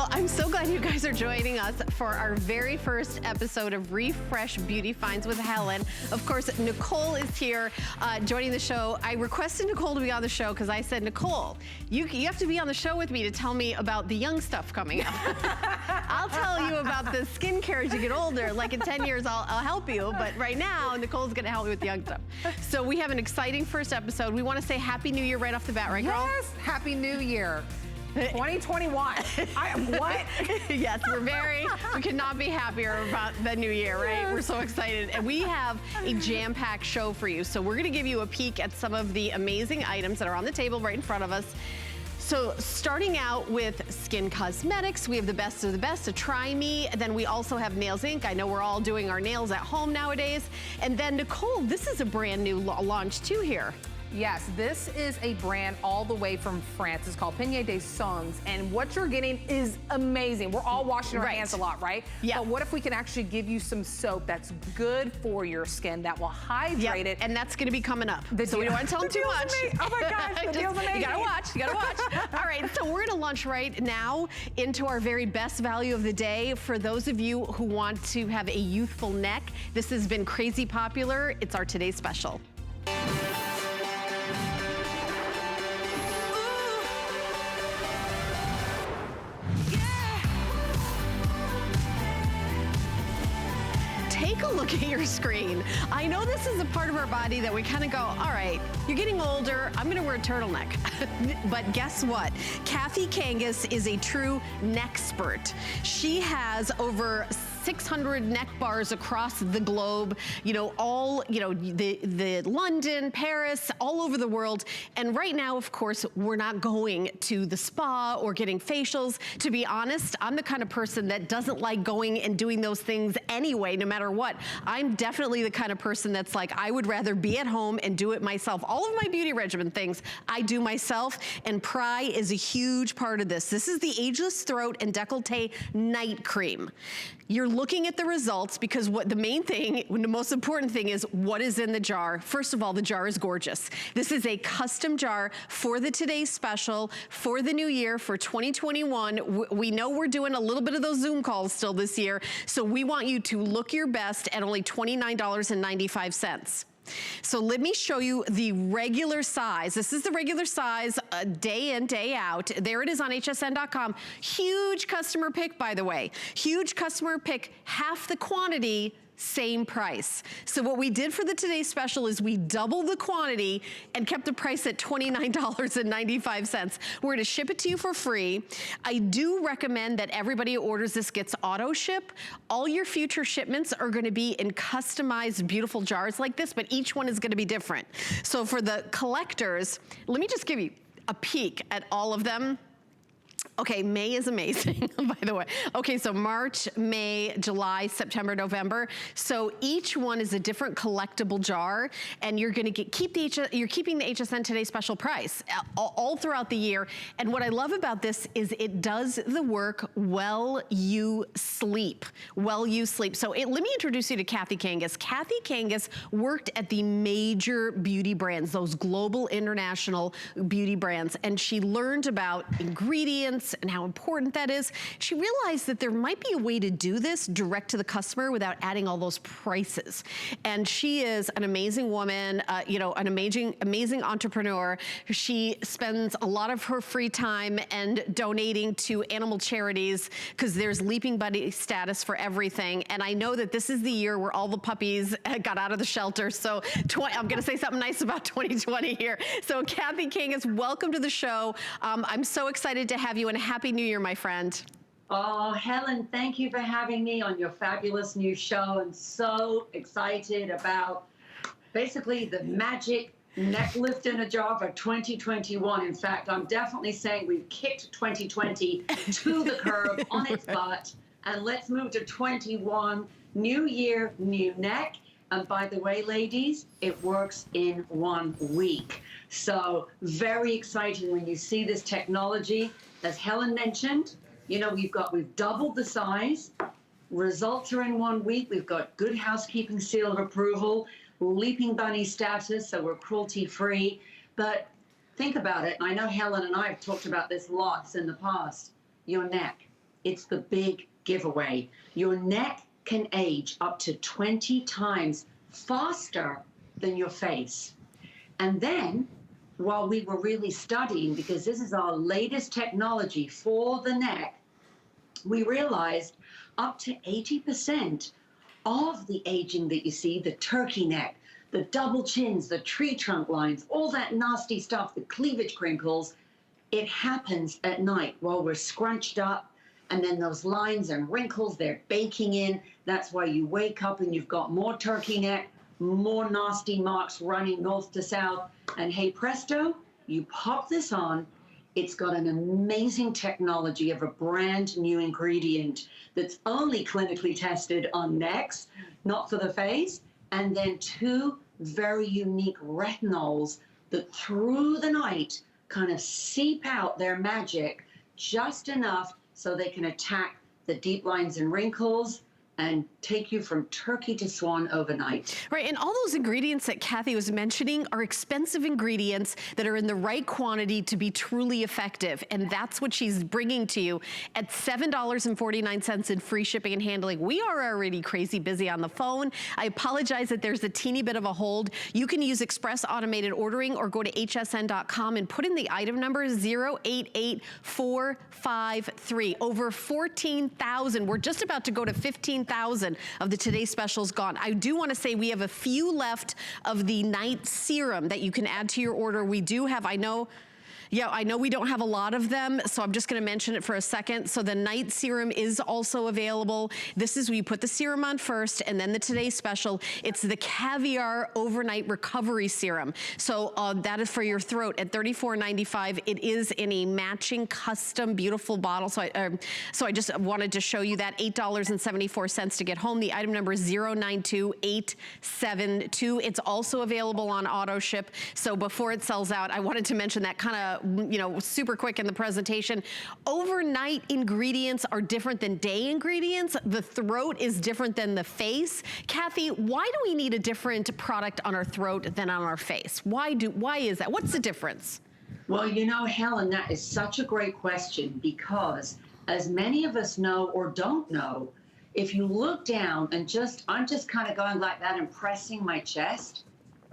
Well, I'm so glad you guys are joining us for our very first episode of Refresh Beauty Finds with Helen. Of course, Nicole is here joining the show. I requested Nicole to be on the show because I said, Nicole, you have to be on the show with me to tell me about the young stuff coming up. I'll tell you about the skincare as you get older. Like in 10 years, I'll help you. But right now, Nicole's going to help me with the young stuff. So we have an exciting first episode. We want to say Happy New Year right off the bat, right, girl? Yes, Happy New Year. 2021. What? Yes, we could not be happier about the new year, right? Yes. We're so excited. And we have a jam-packed show for you. So we're gonna give you a peek at some of the amazing items that are on the table right in front of us. So starting out with skin cosmetics, we have the best of the best, a Try Me. Then we also have Nails Inc. I know we're all doing our nails at home nowadays. And then Nicole, this is a brand new launch too here. Yes, this is a brand all the way from France. It's called Penae des Sons, and what you're getting is amazing. We're all washing our hands a lot, right? Yeah. But what if we can actually give you some soap that's good for your skin, that will hydrate it? And that's gonna be coming up. So we don't want to tell them too much. Oh my gosh, the deal's amazing. You gotta watch. All right, so we're gonna launch right now into our very best value of the day. For those of you who want to have a youthful neck, this has been crazy popular. It's our today's special. Take a look at your screen. I know this is a part of our body that we kind of go, all right, you're getting older, I'm gonna wear a turtleneck. But guess what? Kathy Kangas is a true neck-spert. She has over 600 neck bars across the globe, the London, Paris, all over the world. And right now, of course, we're not going to the spa or getting facials. To be honest, I'm the kind of person that doesn't like going and doing those things anyway, no matter what. I'm definitely the kind of person that's like, I would rather be at home and do it myself. All of my beauty regimen things, I do myself, and Pry is a huge part of this. This is the Ageless Throat and Décolleté Night Cream. You're looking at the results because what the main thing, the most important thing is what is in the jar. First of all, the jar is gorgeous. This is a custom jar for the today's special, for the new year, for 2021. We know we're doing a little bit of those Zoom calls still this year, so we want you to look your best at only $29.95. So let me show you the regular size. This is the regular size, day in, day out. There it is on hsn.com. Huge customer pick, by the way. Huge customer pick, half the quantity, same price. So what we did for the today's special is we doubled the quantity and kept the price at $29.95. We're gonna ship it to you for free. I do recommend that everybody who orders this gets auto ship. All your future shipments are gonna be in customized, beautiful jars like this, but each one is gonna be different. So for the collectors, let me just give you a peek at all of them. Okay, May is amazing, by the way. Okay, so March, May, July, September, November. So each one is a different collectible jar, and you're gonna you're keeping the HSN Today special price all throughout the year. And what I love about this is it does the work while you sleep. While you sleep. So let me introduce you to Kathy Kangas. Kathy Kangas worked at the major beauty brands, those global international beauty brands, and she learned about ingredients and how important that is. She realized that there might be a way to do this direct to the customer without adding all those prices. And she is an amazing woman, an amazing entrepreneur. She spends a lot of her free time and donating to animal charities because there's Leaping Buddy status for everything. And I know that this is the year where all the puppies got out of the shelter. So I'm gonna say something nice about 2020 here. So Kathy Kangas, welcome to the show. I'm so excited to have you, and Happy New Year, my friend. Oh, Helen, thank you for having me on your fabulous new show. I'm so excited about basically the magic neck lift in a jar for 2021. In fact, I'm definitely saying we've kicked 2020 to the curb on its butt, and let's move to 21. New year, new neck. And by the way, ladies, it works in 1 week. So very exciting when you see this technology. As Helen mentioned, we've doubled the size. Results are in 1 week. We've got Good Housekeeping seal of approval, Leaping Bunny status, so we're cruelty-free. But think about it. I know Helen and I have talked about this lots in the past. Your neck. it's the big giveaway. Your neck can age up to 20 times faster than your face. And then, while we were really studying, because this is our latest technology for the neck, we realized up to 80% of the aging that you see, the turkey neck, the double chins, the tree trunk lines, all that nasty stuff, the cleavage crinkles, it happens at night while we're scrunched up, and then those lines and wrinkles, they're baking in. That's why you wake up and you've got more turkey neck, more nasty marks running north to south, and hey presto, you pop this on. It's got an amazing technology of a brand new ingredient that's only clinically tested on necks, not for the face, and then 2 very unique retinols that through the night kind of seep out their magic just enough so they can attack the deep lines and wrinkles and take you from turkey to swan overnight. Right, and all those ingredients that Kathy was mentioning are expensive ingredients that are in the right quantity to be truly effective, and that's what she's bringing to you at $7.49 in free shipping and handling. We are already crazy busy on the phone. I apologize that there's a teeny bit of a hold. You can use express automated ordering or go to hsn.com and put in the item number 088453. Over 14,000. We're just about to go to 15,000 of the Today Specials gone. I do want to say we have a few left of the night serum that you can add to your order. We do have, I know we don't have a lot of them, so I'm just going to mention it for a second. So the night serum is also available. This is where you put the serum on first and then the Today Special. It's the Caviar Overnight Recovery Serum. So that is for your throat at $34.95. It is in a matching custom beautiful bottle. So I just wanted to show you that. $8.74 to get home. The item number is 092872. It's also available on auto ship. So before it sells out, I wanted to mention that kind of, super quick in the presentation. Overnight ingredients are different than day ingredients. The throat is different than the face. Kathy, why do we need a different product on our throat than on our face? Why is that? What's the difference? Well, Helen, that is such a great question, because as many of us know or don't know, if you look down and I'm just kind of going like that and pressing my chest,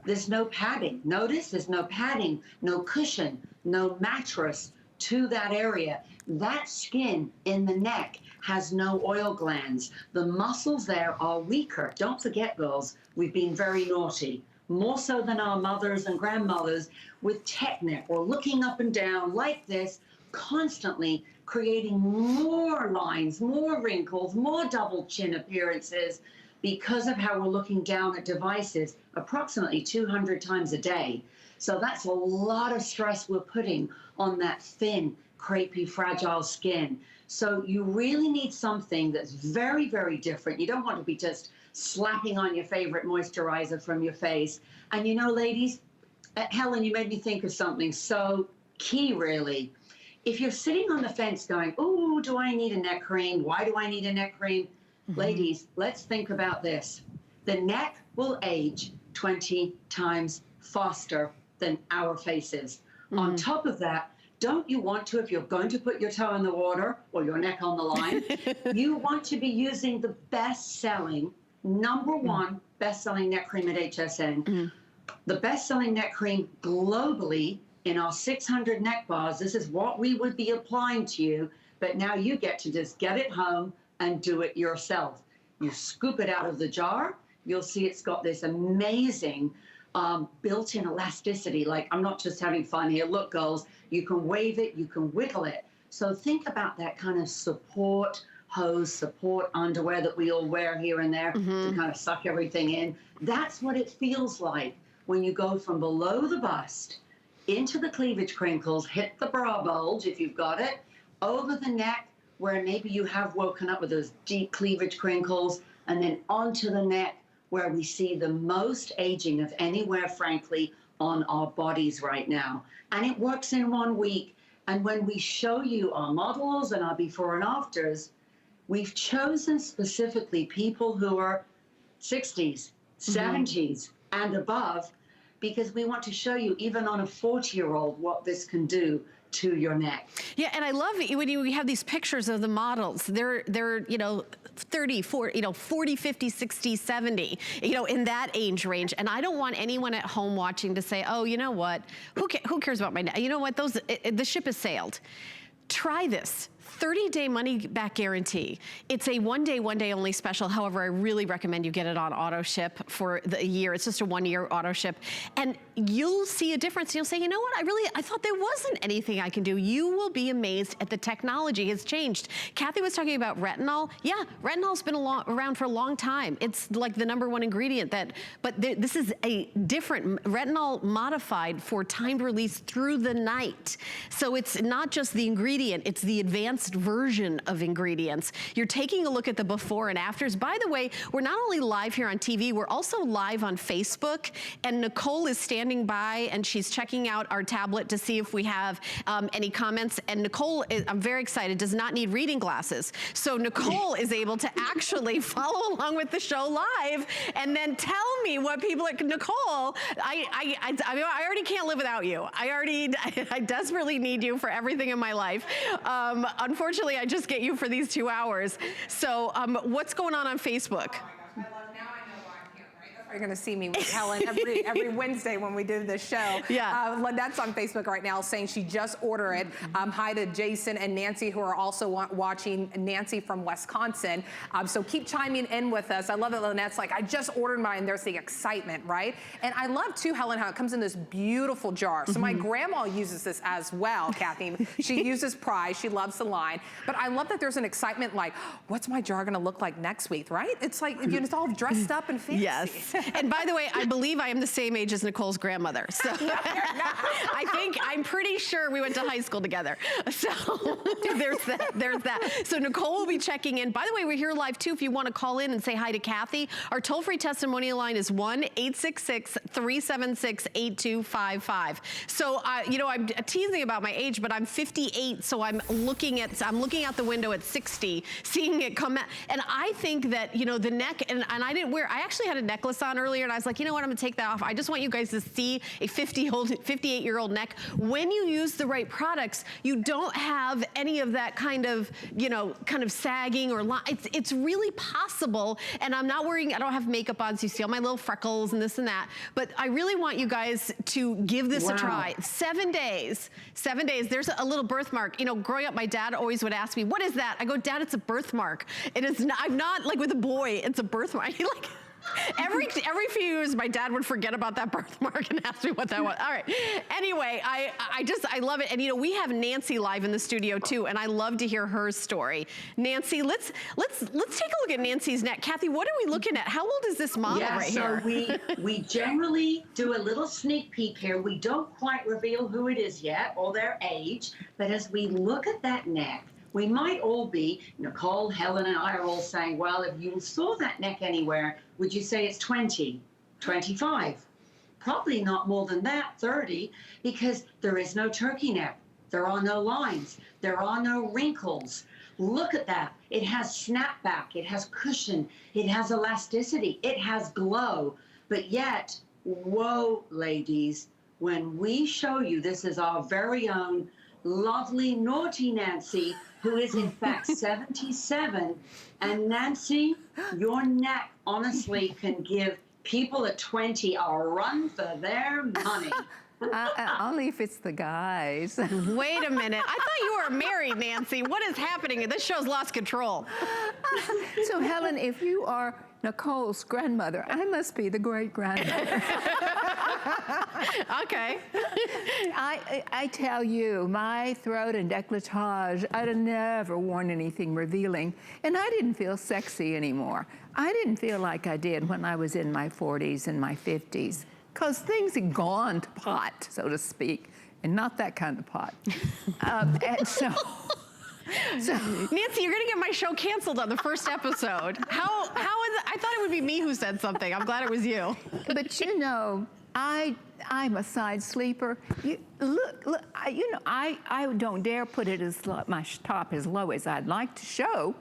there's no padding. Notice there's no padding, no cushion, no mattress to that area. That skin in the neck has no oil glands. The muscles there are weaker. Don't forget, girls, we've been very naughty, more so than our mothers and grandmothers with tech neck. We're looking up and down like this, constantly creating more lines, more wrinkles, more double chin appearances, because of how we're looking down at devices approximately 200 times a day. So that's a lot of stress we're putting on that thin, crepey, fragile skin. So you really need something that's very, very different. You don't want to be just slapping on your favorite moisturizer from your face. And ladies, Helen, you made me think of something so key, really. If you're sitting on the fence going, oh, do I need a neck cream? Why do I need a neck cream? Ladies, let's think about this. The neck will age 20 times faster than our faces. On top of that, don't you want to, if you're going to put your toe in the water or your neck on the line, you want to be using the best-selling, #1 best-selling neck cream at HSN. The best-selling neck cream globally in our 600 neck bars. This is what we would be applying to you, but now you get to just get it home and do it yourself. You scoop it out of the jar, you'll see it's got this amazing built-in elasticity. Like, I'm not just having fun here. Look, girls, you can wave it, you can wiggle it. So think about that kind of support hose, support underwear that we all wear here and there to kind of suck everything in. That's what it feels like when you go from below the bust into the cleavage crinkles, hit the bra bulge if you've got it, over the neck, where maybe you have woken up with those deep cleavage crinkles, and then onto the neck, where we see the most aging of anywhere, frankly, on our bodies right now. And it works in 1 week. And when we show you our models and our before and afters, we've chosen specifically people who are 60s, 70s, and above, because we want to show you, even on a 40-year-old, what this can do to your neck. Yeah, and I love it when you have these pictures of the models. They're 30, 40, 40, 50, 60, 70, in that age range. And I don't want anyone at home watching to say, oh, you know what? Who cares about my neck? You know what? The ship has sailed. Try this. 30-day money-back guarantee. It's a one-day only special. However, I really recommend you get it on auto ship for the year. It's just a 1-year auto ship. And you'll see a difference. You'll say, you know what? I thought there wasn't anything I can do. You will be amazed at the technology has changed. Kathy was talking about retinol. Yeah, retinol's been around for a long time. It's like the #1 ingredient but this is a different retinol modified for timed release through the night. So it's not just the ingredient, it's the advanced version of ingredients. You're taking a look at the before and afters. By the way, we're not only live here on TV, we're also live on Facebook, and Nicole is standing by and she's checking out our tablet to see if we have any comments. And Nicole, I'm very excited, does not need reading glasses. So Nicole is able to actually follow along with the show live and then tell me what people at Nicole, I already can't live without you. I desperately need you for everything in my life. Unfortunately, I just get you for these 2 hours. So what's going on Facebook? You're going to see me with Helen every Wednesday when we do this show. Yeah. Lynette's on Facebook right now saying she just ordered it. Hi to Jason and Nancy, who are also watching. Nancy from Wisconsin. So keep chiming in with us. I love that Lynette's like, I just ordered mine, and there's the excitement, right? And I love too, Helen, how it comes in this beautiful jar. So my grandma uses this as well, Kathy. She uses Pride. She loves the line. But I love that there's an excitement like, what's my jar going to look like next week, right? It's like, it's all dressed up and fancy. Yes. And by the way, I believe I am the same age as Nicole's grandmother. So I'm pretty sure we went to high school together. So there's that. So Nicole will be checking in. By the way, we're here live too. If you want to call in and say hi to Kathy, our toll-free testimonial line is 1-866-376-8255. So, I'm teasing about my age, but I'm 58. So I'm looking out the window at 60, seeing it come out. And I think that, the neck, and I actually had a necklace on earlier, and I was like, you know what, I'm gonna take that off. I just want you guys to see a 58-year-old neck. When you use the right products, you don't have any of that kind of sagging or it's really possible. And I'm not worrying, I don't have makeup on, so you see all my little freckles and this and that. But I really want you guys to give this a try. 7 days. 7 days. There's a little birthmark. Growing up, my dad always would ask me, what is that? I go, Dad, it's a birthmark. It is not, I'm not like with a boy, it's a birthmark. Every few years, my dad would forget about that birthmark and ask me what that was. All right. Anyway, I love it. And we have Nancy live in the studio too, and I love to hear her story. Nancy, let's take a look at Nancy's neck. Kathy, what are we looking at? How old is this model here? We generally do a little sneak peek here. We don't quite reveal who it is yet or their age, but as we look at that neck, we might all be, Nicole, Helen, and I are all saying, well, if you saw that neck anywhere, would you say it's 20, 25? Probably not more than that, 30, because there is no turkey neck. There are no lines. There are no wrinkles. Look at that. It has snapback. It has cushion. It has elasticity. It has glow. But yet, whoa, ladies, when we show you, this is our very own lovely, naughty Nancy, who is in fact 77. And Nancy, your neck honestly can give people at 20 a run for their money. Only if it's the guys. Wait a minute. I thought you were married, Nancy. What is happening? This show's lost control. So Helen, if you are Nicole's grandmother, I must be the great-grandmother. Okay. I tell you, my throat and décolletage, I'd have never worn anything revealing, and I didn't feel sexy anymore. I didn't feel like I did when I was in my 40s and my 50s, because things had gone to pot, so to speak, and not that kind of pot. And so Nancy, you're gonna get my show canceled on the first episode. How is it? I thought it would be me who said something. I'm glad it was you. But I'm a side sleeper. Look, I don't dare put it my top as low as I'd like to show.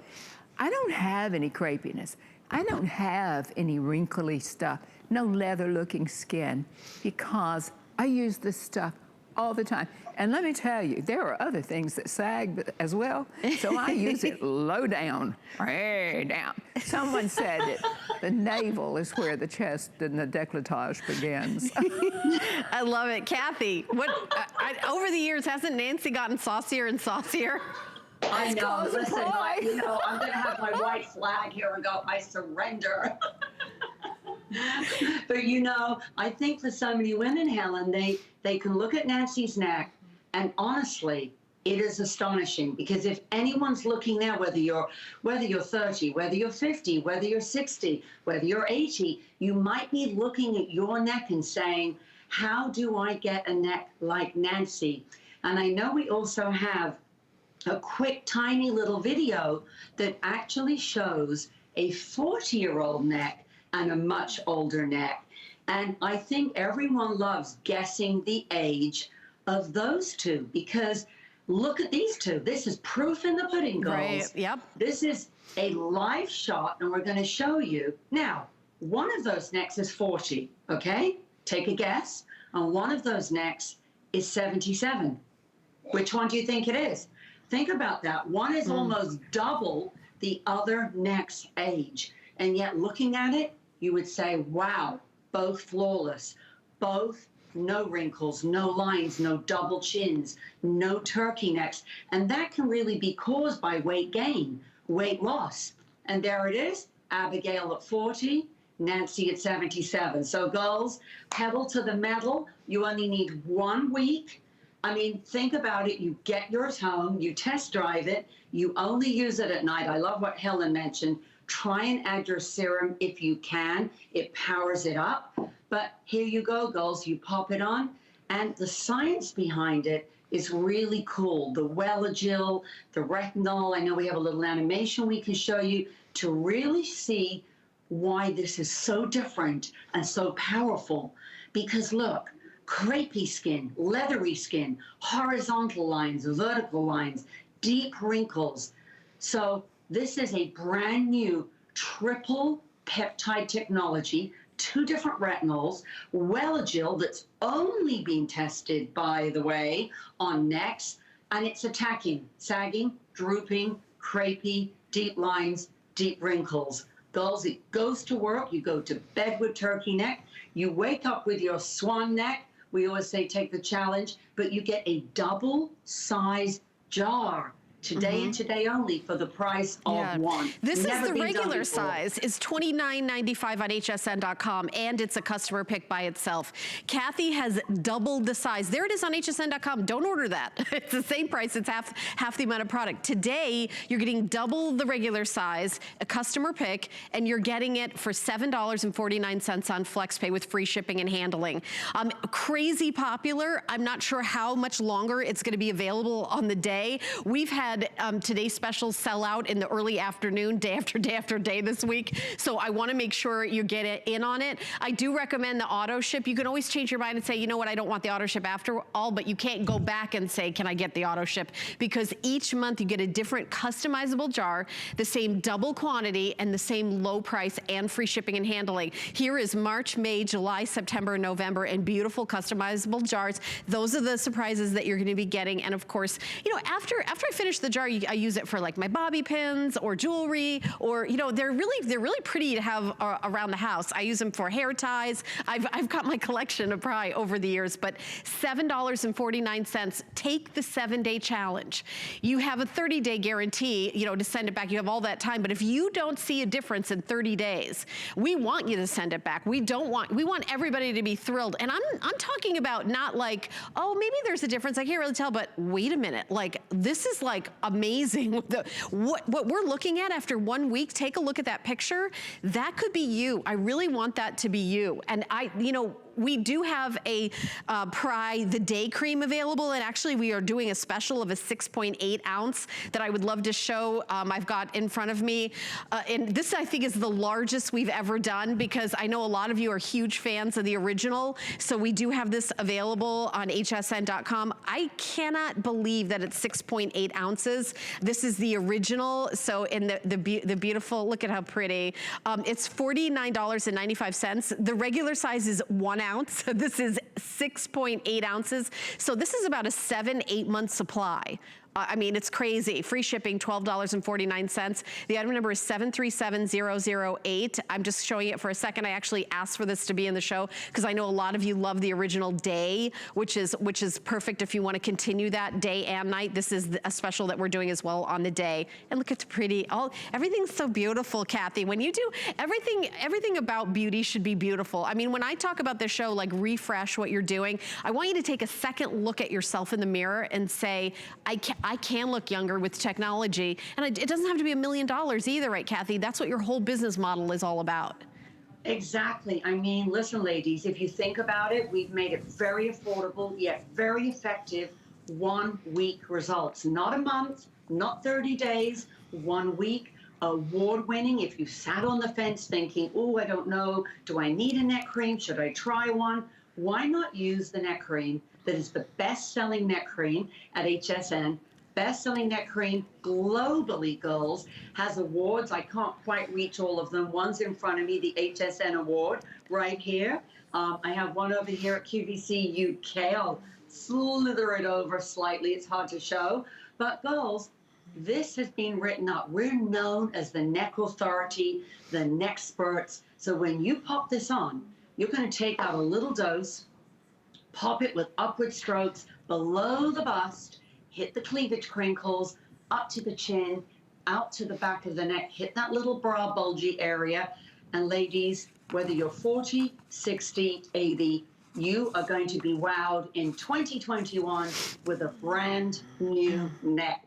I don't have any crepiness. I don't have any wrinkly stuff, no leather-looking skin, because I use this stuff all the time. And let me tell you, there are other things that sag as well, so I use it low down, way down. Someone said that the navel is where the chest and the décolletage begins. I love it. Kathy, over the years, hasn't Nancy gotten saucier and saucier? I know. Listen, I'm going to have my white flag here and go, I surrender. But I think for so many women, Helen, they can look at Nancy's neck, and honestly, it is astonishing, because if anyone's looking now, whether you're 30, whether you're 50, whether you're 60, whether you're 80, you might be looking at your neck and saying, how do I get a neck like Nancy? And I know we also have a quick, tiny little video that actually shows a 40-year-old neck and a much older neck. And I think everyone loves guessing the age of those two, because look at these two. This is proof in the pudding, girls. Right, yep. This is a live shot, and we're going to show you. Now, one of those necks is 40, okay? Take a guess. And one of those necks is 77. Which one do you think it is? Think about that. One is almost double the other neck's age. And yet, looking at it, you would say, wow, both flawless, both no wrinkles, no lines, no double chins, no turkey necks. And that can really be caused by weight gain, weight loss. And there it is, Abigail at 40, Nancy at 77. So girls, pedal to the metal. You only need 1 week. I mean, think about it. You get yours home, you test drive it, you only use it at night. I love what Helen mentioned. Try and add your serum if you can. It powers it up. But here you go, girls. You pop it on. And the science behind it is really cool. The Welligil, the retinol. I know we have a little animation we can show you to really see why this is so different and so powerful. Because look, crepey skin, leathery skin, horizontal lines, vertical lines, deep wrinkles. So this is a brand new triple peptide technology, 2 different retinols, Welligil that's only been tested, by the way, on necks, and it's attacking sagging, drooping, crepey, deep lines, deep wrinkles. Girls, it goes to work. You go to bed with turkey neck. You wake up with your swan neck. We always say take the challenge, but you get a double size jar today and today only for the price of one. This is the regular size. It's $29.95 on hsn.com, and it's a customer pick by itself. Kathy has doubled the size. There it is on hsn.com. Don't order that. It's the same price. It's half the amount of product. Today, you're getting double the regular size, a customer pick, and you're getting it for $7.49 on FlexPay with free shipping and handling. Crazy popular. I'm not sure how much longer it's going to be available on the day. We've had today's specials sell out in the early afternoon, day after day after day this week. So I want to make sure you get it in on it. I do recommend the auto ship. You can always change your mind and say, you know what, I don't want the auto ship after all, but you can't go back and say, can I get the auto ship? Because each month you get a different customizable jar, the same double quantity, and the same low price and free shipping and handling. Here is March, May, July, September, and November, and beautiful customizable jars. Those are the surprises that you're going to be getting. And of course, after I finish the jar, I use it for like my bobby pins or jewelry, or they're really pretty to have around the house. I use them for hair ties. I've got my collection of probably over the years, but $7.49. Take the 7-day challenge. You have a 30-day guarantee, to send it back. You have all that time, but if you don't see a difference in 30 days, we want you to send it back. We want everybody to be thrilled. And I'm talking about not like, oh, maybe there's a difference, I can't really tell, but wait a minute, like this is like amazing. What we're looking at after 1 week, take a look at that picture. That could be you. I really want that to be you. And we do have a Pry the Day Cream available, and actually we are doing a special of a 6.8 ounce that I would love to show. I've got in front of me, and this I think is the largest we've ever done, because I know a lot of you are huge fans of the original, so we do have this available on hsn.com. I cannot believe that it's 6.8 ounces. This is the original, so in the beautiful, look at how pretty. It's $49.95. The regular size is 1 ounce. This is 6.8 ounces. So this is about a 7-8 month supply. I mean, it's crazy. Free shipping, $12.49. The item number is 737008. I'm just showing it for a second. I actually asked for this to be in the show because I know a lot of you love the original day, which is perfect if you want to continue that day and night. This is a special that we're doing as well on the day. And look, it's pretty. Everything's so beautiful, Kathy. When you do everything about beauty should be beautiful. I mean, when I talk about this show, like refresh what you're doing, I want you to take a second look at yourself in the mirror and say, I can look younger with technology. And it doesn't have to be $1 million either, right, Kathy? That's what your whole business model is all about. Exactly. I mean, listen, ladies, if you think about it, we've made it very affordable, yet very effective 1 week results. Not a month, not 30 days, 1 week. Award-winning. If you sat on the fence thinking, oh, I don't know, do I need a neck cream? Should I try one? Why not use the neck cream that is the best-selling neck cream at HSN? Best-selling neck cream globally, girls, has awards. I can't quite reach all of them. One's in front of me, the HSN award right here. I have one over here at QVC UK. I'll slither it over slightly. It's hard to show. But girls, this has been written up. We're known as the neck authority, the neck experts. So when you pop this on, you're going to take out a little dose, pop it with upward strokes below the bust, hit the cleavage crinkles, up to the chin, out to the back of the neck, hit that little bra bulgy area. And ladies, whether you're 40, 60, 80, you are going to be wowed in 2021 with a brand new neck.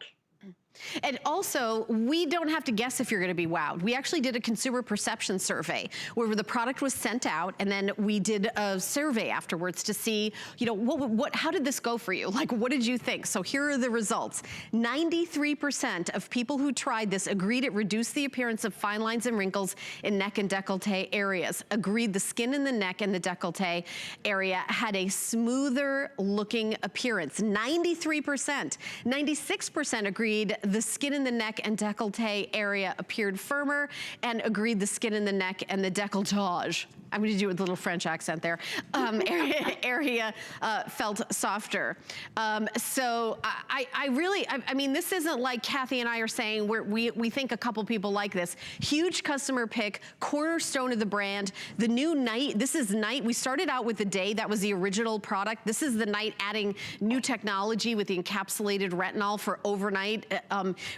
And also, we don't have to guess if you're going to be wowed. We actually did a consumer perception survey where the product was sent out, and then we did a survey afterwards to see, you know, how did this go for you? Like, what did you think? So here are the results. 93% of people who tried this agreed it reduced the appearance of fine lines and wrinkles in neck and décolleté areas. Agreed the skin in the neck and the décolleté area had a smoother looking appearance. 93%. 96% agreed the skin in the neck and décolleté area appeared firmer, and agreed the skin in the neck and the décolletage, I'm going to do it with a little French accent there, area felt softer. So I mean, this isn't like Kathy and I are saying we think a couple people like this. Huge customer pick, cornerstone of the brand. The new night, this is night. We started out with the day, that was the original product. This is the night, adding new technology with the encapsulated retinol for overnight,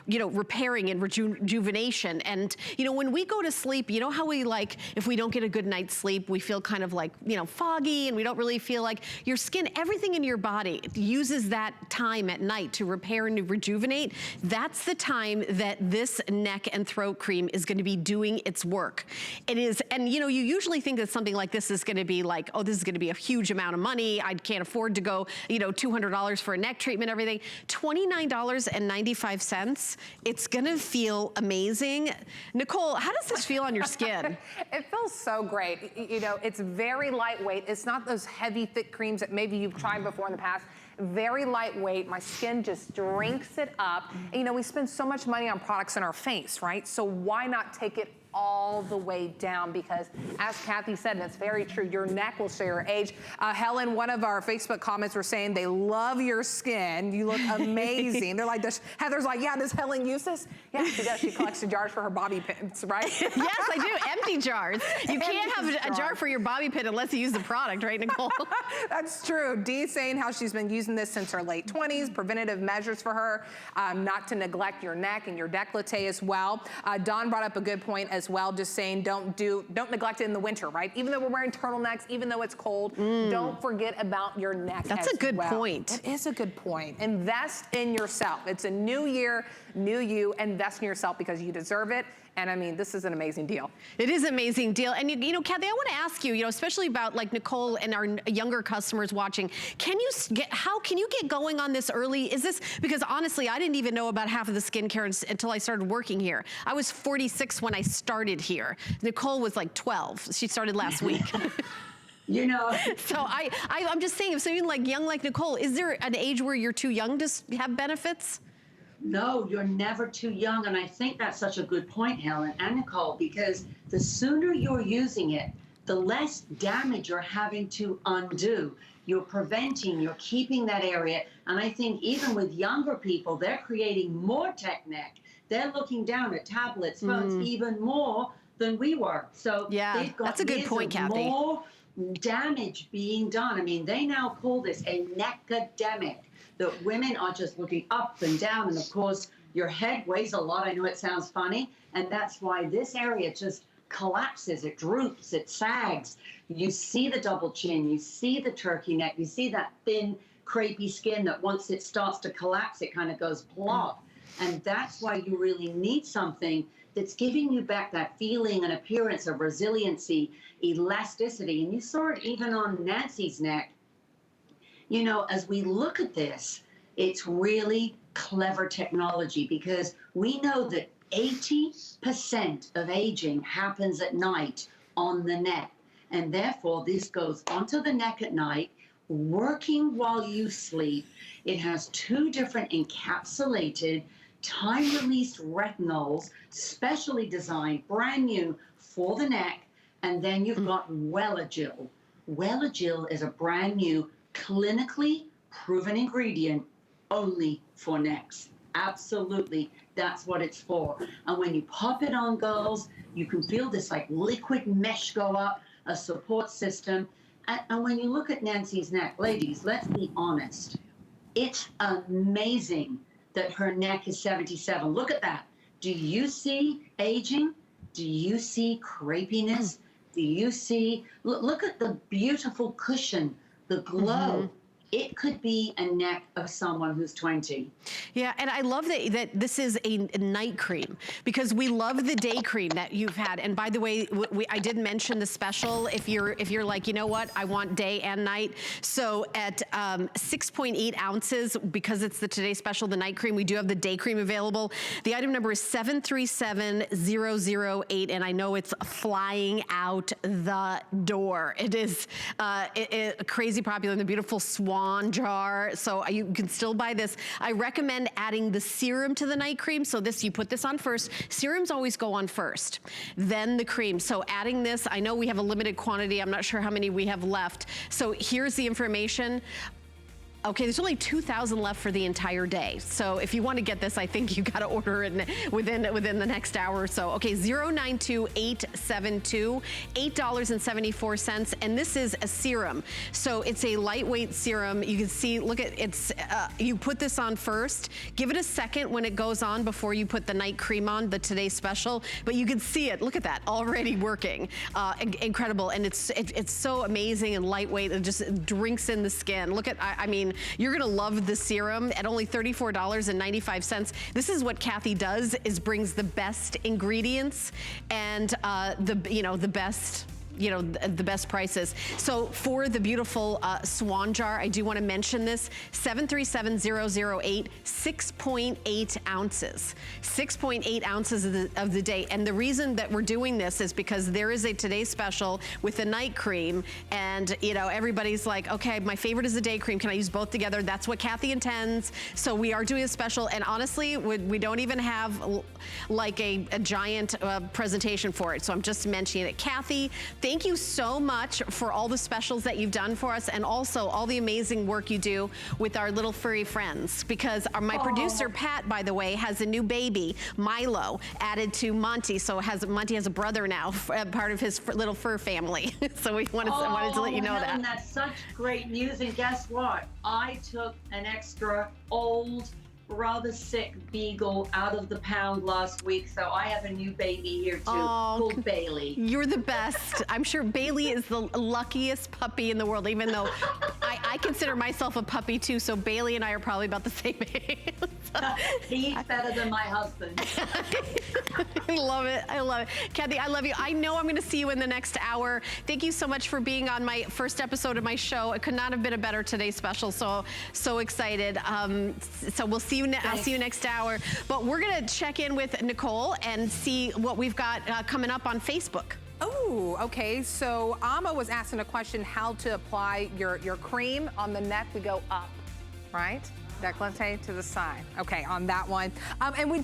you know, repairing and rejuvenation. And, you know, when we go to sleep, you know how we like, if we don't get a good night's sleep, we feel kind of like, you know, foggy, and we don't really feel like your skin, everything in your body uses that time at night to repair and to rejuvenate. That's the time that this neck and throat cream is going to be doing its work. It is, and you know, you usually think that something like this is going to be like, oh, this is going to be a huge amount of money. I can't afford to go, you know, $200 for a neck treatment, everything. $29.95. It's going to feel amazing. Nicole, how does this feel on your skin? It feels so great. You know, it's very lightweight. It's not those heavy, thick creams that maybe you've tried before in the past. Very lightweight. My skin just drinks it up. And, you know, we spend so much money on products in our face, right? So why not take it all the way down? Because as Kathy said, and it's very true, your neck will show your age. Helen, one of our Facebook comments were saying they love your skin. You look amazing. They're like, Heather's like, yeah, does Helen use this? Yeah, she does. She collects the jars for her bobby pins, right? Yes, I do. Empty jars. You can't have a jar for your bobby pin unless you use the product, right, Nicole? That's true. Dee's saying how she's been using this since her late 20s. Preventative measures for her, not to neglect your neck and your décolleté as well. Dawn brought up a good point as well, just saying don't neglect it in the winter, right? Even though we're wearing turtlenecks, even though it's cold, don't forget about your neck. That's a good point. It is a good point. Invest in yourself. It's a new year, new you. Invest in yourself because you deserve it. And I mean, this is an amazing deal. It is an amazing deal. And you know, Kathy, I want to ask you, especially about like Nicole and our younger customers watching, how can you get going on this early? Is this, because honestly, I didn't even know about half of the skincare until I started working here. I was 46 when I started here. Nicole was like 12. She started last week. You know. So I'm just saying, if someone like young like Nicole, is there an age where you're too young to have benefits? No, you're never too young. And I think that's such a good point, Helen and Nicole, because the sooner you're using it, the less damage you're having to undo. You're preventing, you're keeping that area. And I think even with younger people, they're creating more tech neck. They're looking down at tablets, phones, even more than we were. So yeah, they've got that's a good point, Kathy. More damage being done. I mean, they now call this a neckademic, that women are just looking up and down. And of course, your head weighs a lot. I know it sounds funny. And that's why this area just collapses, it droops, it sags. You see the double chin, you see the turkey neck, you see that thin, crepey skin that once it starts to collapse, it kind of goes plop. And that's why you really need something that's giving you back that feeling and appearance of resiliency, elasticity. And you saw it even on Nancy's neck. You know, as we look at this, it's really clever technology, because we know that 80% of aging happens at night on the neck. And therefore, this goes onto the neck at night, working while you sleep. It has 2 different encapsulated, time-released retinols, specially designed, brand new for the neck. And then you've got Welagil. Welagil is a brand new, clinically proven ingredient only for necks. Absolutely, that's what it's for. And when you pop it on, girls, you can feel this like liquid mesh go up, a support system. And when you look at Nancy's neck, ladies, let's be honest. It's amazing that her neck is 77. Look at that. Do you see aging? Do you see crepiness? Do you see, look at the beautiful cushion, the glow. It could be a neck of someone who's 20. Yeah, and I love that this is a night cream, because we love the day cream that you've had. And by the way, I did mention the special if you're like, you know what, I want day and night. So at 6.8 ounces, because it's the Today Special, the night cream, we do have the day cream available. The item number is 737008, and I know it's flying out the door. It is crazy popular in the beautiful swan jar, so you can still buy this. I recommend adding the serum to the night cream. So you put this on first. Serums always go on first, then the cream. So adding this, I know we have a limited quantity. I'm not sure how many we have left. So here's the information. Okay, there's only 2,000 left for the entire day. So if you want to get this, I think you got to order it within the next hour or so. Okay, 092872, $8.74. And this is a serum. So it's a lightweight serum. You can see, look at it's, you put this on first. Give it a second when it goes on before you put the night cream on, the Today Special. But you can see it, look at that, already working. Incredible, and it's so amazing and lightweight. It just drinks in the skin. Look at, I mean, you're gonna love the serum at only $34.95. This is what Kathy does, is brings the best ingredients and the best, the best prices. So for the beautiful swan jar, I do want to mention this, 737008, 6.8 ounces. 6.8 ounces of the day. And the reason that we're doing this is because there is a Today Special with the night cream, and everybody's like, okay, my favorite is the day cream. Can I use both together? That's what Kathy intends. So we are doing a special, and honestly, we don't even have like a giant presentation for it. So I'm just mentioning it. Kathy, thank you so much for all the specials that you've done for us, and also all the amazing work you do with our little furry friends, because my producer, Pat, by the way, has a new baby, Milo, added to Monty. So Monty has a brother now, part of his little fur family. So we wanted to let you know Helen, that. That's such great news. And guess what? I took an extra old, rather sick beagle out of the pound last week, so I have a new baby here too, called Bailey. You're the best. I'm sure Bailey is the luckiest puppy in the world, even though I consider myself a puppy too, so Bailey and I are probably about the same age. He eats better than my husband. I love it. I love it. Kathy, I love you. I know I'm going to see you in the next hour. Thank you so much for being on my first episode of my show. It could not have been a better Today special. So excited. So we'll see you. I'll see you next hour. But we're going to check in with Nicole and see what we've got coming up on Facebook. Oh, okay. So Amma was asking a question, how to apply your cream on the neck. We go up, right? Décolleté to the side. Okay, on that one. And we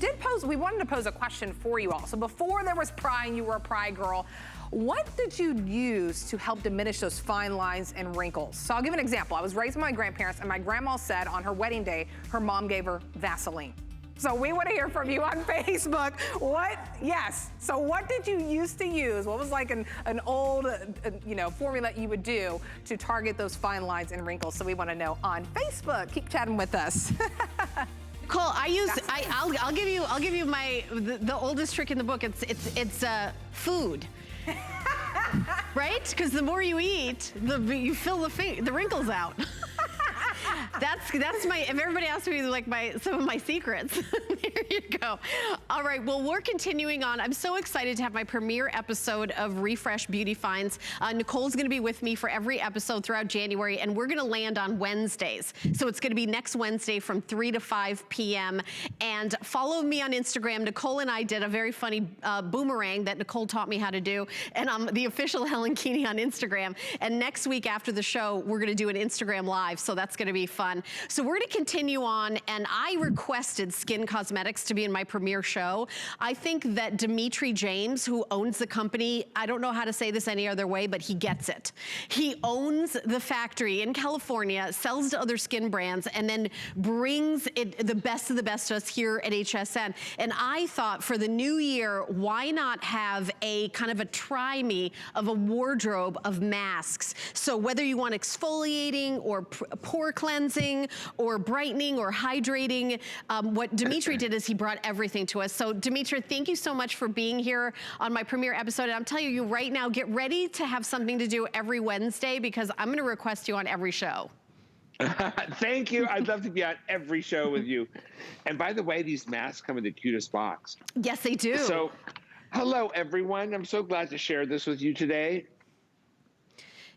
wanted to pose a question for you all. So before there was prying, you were a pry girl. What did you use to help diminish those fine lines and wrinkles? So I'll give an example. I was raised by my grandparents, and my grandma said on her wedding day, her mom gave her Vaseline. So we want to hear from you on Facebook. So what did you used to use? What was like an old, formula you would do to target those fine lines and wrinkles? So we want to know on Facebook. Keep chatting with us. Nicole, I'll give you the oldest trick in the book. It's food. Right? Because the more you eat, you fill the wrinkles out. That's my, if everybody asks me like some of my secrets, there you go. All right, well, we're continuing on. I'm so excited to have my premiere episode of ReFresh Beauty Finds. Nicole's gonna be with me for every episode throughout January, and we're gonna land on Wednesdays. So it's gonna be next Wednesday from 3 to 5 p.m. And follow me on Instagram. Nicole and I did a very funny boomerang that Nicole taught me how to do, and I'm the official Helen Keeney on Instagram. And next week after the show, we're gonna do an Instagram Live, so that's gonna be fun. So we're gonna continue on, and I requested Skin Cosmetics to be in my premiere show. I think that Dimitri James, who owns the company, I don't know how to say this any other way, but he gets it. He owns the factory in California, sells to other skin brands, and then brings the best of the best to us here at HSN. And I thought for the new year, why not have a kind of a try me of a wardrobe of masks? So whether you want exfoliating or pore cleansing or brightening or hydrating, what Dimitri did is he brought everything to us. So Dimitri, thank you so much for being here on my premiere episode. And I'm telling you right now, get ready to have something to do every Wednesday, because I'm gonna request you on every show. Thank you. I'd love to be on every show with you. And by the way, these masks come in the cutest box. Yes, they do. So, hello everyone. I'm so glad to share this with you today.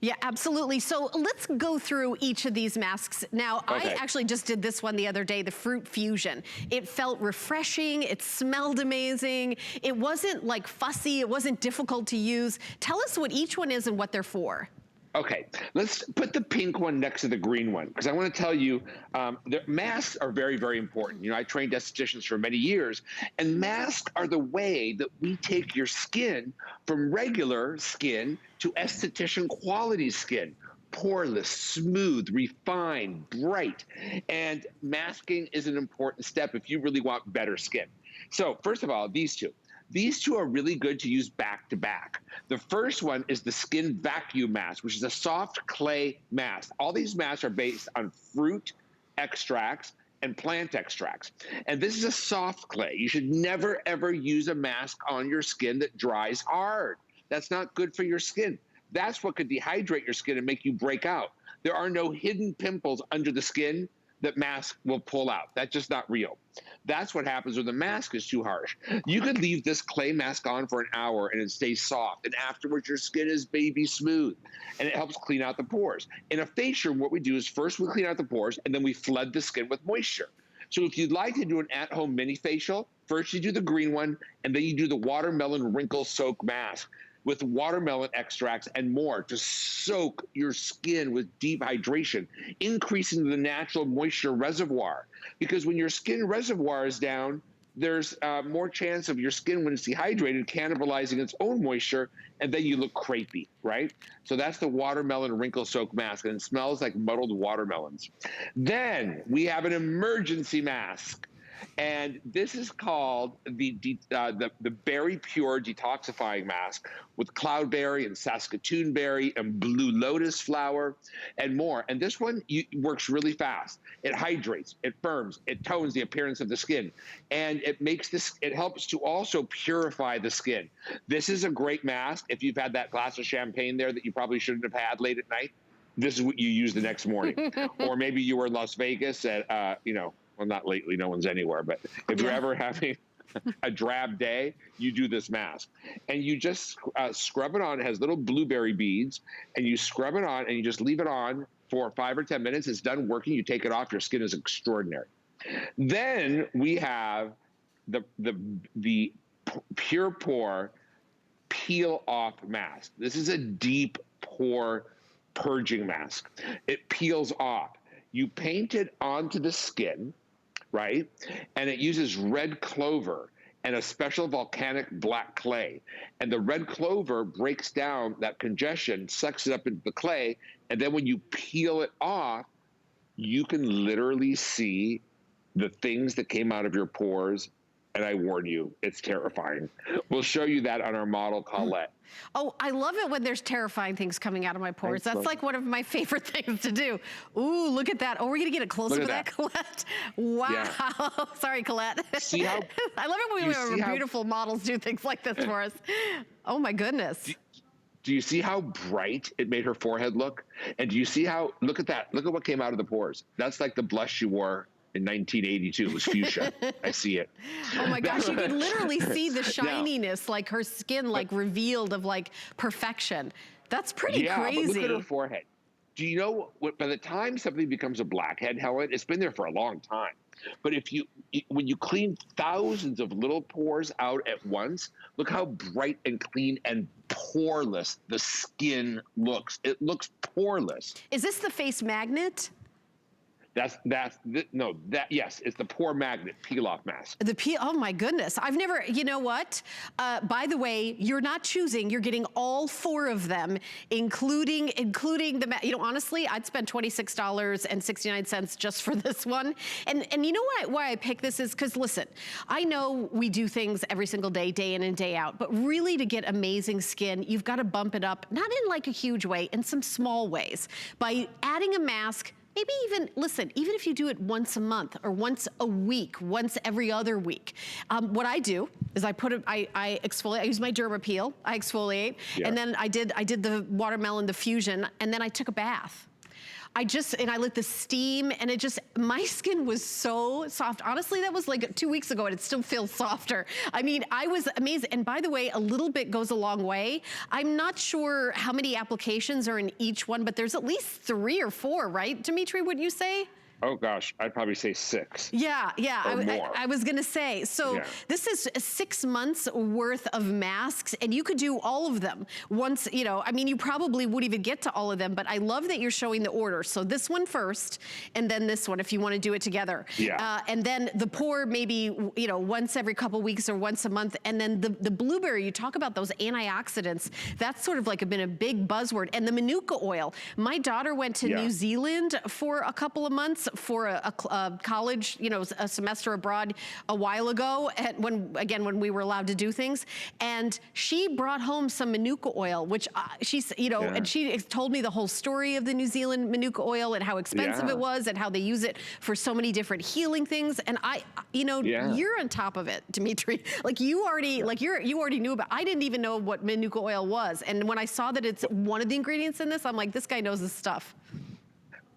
Yeah, absolutely. So let's go through each of these masks. Now, Okay. I actually just did this one the other day, the Fruit Fusion. It felt refreshing. It smelled amazing. It wasn't like fussy. It wasn't difficult to use. Tell us what each one is and what they're for. Okay, let's put the pink one next to the green one, because I want to tell you, the masks are very, very important. You know, I trained estheticians for many years, and masks are the way that we take your skin from regular skin to esthetician quality skin. Poreless, smooth, refined, bright. And masking is an important step if you really want better skin. So first of all, these two. These two are really good to use back to back. The first one is the Skin Vacuum Mask, which is a soft clay mask. All these masks are based on fruit extracts and plant extracts. And this is a soft clay. You should never, ever use a mask on your skin that dries hard. That's not good for your skin. That's what could dehydrate your skin and make you break out. There are no hidden pimples under the skin that mask will pull out. That's just not real. That's what happens when the mask is too harsh. You could leave this clay mask on for an hour and it stays soft, and afterwards your skin is baby smooth, and it helps clean out the pores. In a facial, what we do is first we clean out the pores, and then we flood the skin with moisture. So if you'd like to do an at-home mini facial, first you do the green one, and then you do the watermelon wrinkle soak mask with watermelon extracts and more to soak your skin with deep hydration, increasing the natural moisture reservoir. Because when your skin reservoir is down, there's more chance of your skin, when it's dehydrated, cannibalizing its own moisture, and then you look crepey, right? So that's the watermelon wrinkle soak mask, and it smells like muddled watermelons. Then we have an emergency mask. And this is called the Berry Pure Detoxifying Mask with cloudberry and Saskatoon berry and blue lotus flower and more. And this one works really fast. It hydrates, it firms, it tones the appearance of the skin, and it helps to also purify the skin. This is a great mask. If you've had that glass of champagne there that you probably shouldn't have had late at night, this is what you use the next morning. Or maybe you were in Las Vegas at, well, not lately, no one's anywhere, but if you're ever having a drab day, you do this mask. And you just scrub it on. It has little blueberry beads, and you scrub it on, and you just leave it on for 5 or 10 minutes. It's done working. You take it off. Your skin is extraordinary. Then we have the Pure Pore Peel Off Mask. This is a deep pore purging mask. It peels off. You paint it onto the skin, right? And it uses red clover and a special volcanic black clay. And the red clover breaks down that congestion, sucks it up into the clay, and then when you peel it off, you can literally see the things that came out of your pores. And I warn you, it's terrifying. We'll show you that on our model, Colette. Oh, I love it when there's terrifying things coming out of my pores. That's like one of my favorite things to do. Ooh, look at that. Oh, we're gonna get a close-up of that, Colette. Wow. Yeah. Sorry, Colette. See how, I love it when we beautiful models do things like this for us. Oh my goodness. Do you see how bright it made her forehead look? And do you see how, look at that. Look at what came out of the pores. That's like the blush she wore in 1982. It was fuchsia. I see it. Oh my gosh, you can literally see the shininess, like her skin like revealed of like perfection. That's pretty crazy. But look at her forehead. Do you know what, by the time something becomes a blackhead, Helen, it's been there for a long time. But when you clean thousands of little pores out at once, look how bright and clean and poreless the skin looks. It looks poreless. Is this the face magnet? Yes, it's the pore magnet peel-off mask. Oh my goodness, I've never, you know what? By the way, you're not choosing, you're getting all 4 of them, including the, honestly, I'd spend $26.69 just for this one. And you know why I pick this is because, listen, I know we do things every single day, day in and day out, but really to get amazing skin, you've got to bump it up, not in like a huge way, in some small ways, by adding a mask. Maybe even, listen, even if you do it once a month or once a week, once every other week, what I do is I exfoliate, I use my Derma Peel, I exfoliate, and then I did the watermelon, the fusion, and then I took a bath. And I lit the steam, and my skin was so soft. Honestly, that was like 2 weeks ago, and it still feels softer. I mean, I was amazed. And by the way, a little bit goes a long way. I'm not sure how many applications are in each one, but there's at least 3 or 4, right, Dimitri, would you say? Oh gosh, I'd probably say 6. Yeah. I was gonna say, so this is 6 months worth of masks, and you could do all of them once, I mean, you probably wouldn't even get to all of them, but I love that you're showing the order. So this one first, and then this one, if you wanna do it together. Yeah. And then the pore maybe, once every couple weeks or once a month, and then the blueberry, you talk about those antioxidants, that's sort of like been a big buzzword, and the Manuka oil. My daughter went to New Zealand for a couple of months for a college, a semester abroad a while ago, when we were allowed to do things, and she brought home some Manuka oil, which and she told me the whole story of the New Zealand Manuka oil and how expensive it was and how they use it for so many different healing things. And you're on top of it, Dimitri. Like you already knew about. I didn't even know what Manuka oil was, and when I saw that it's one of the ingredients in this, I'm like, this guy knows his stuff.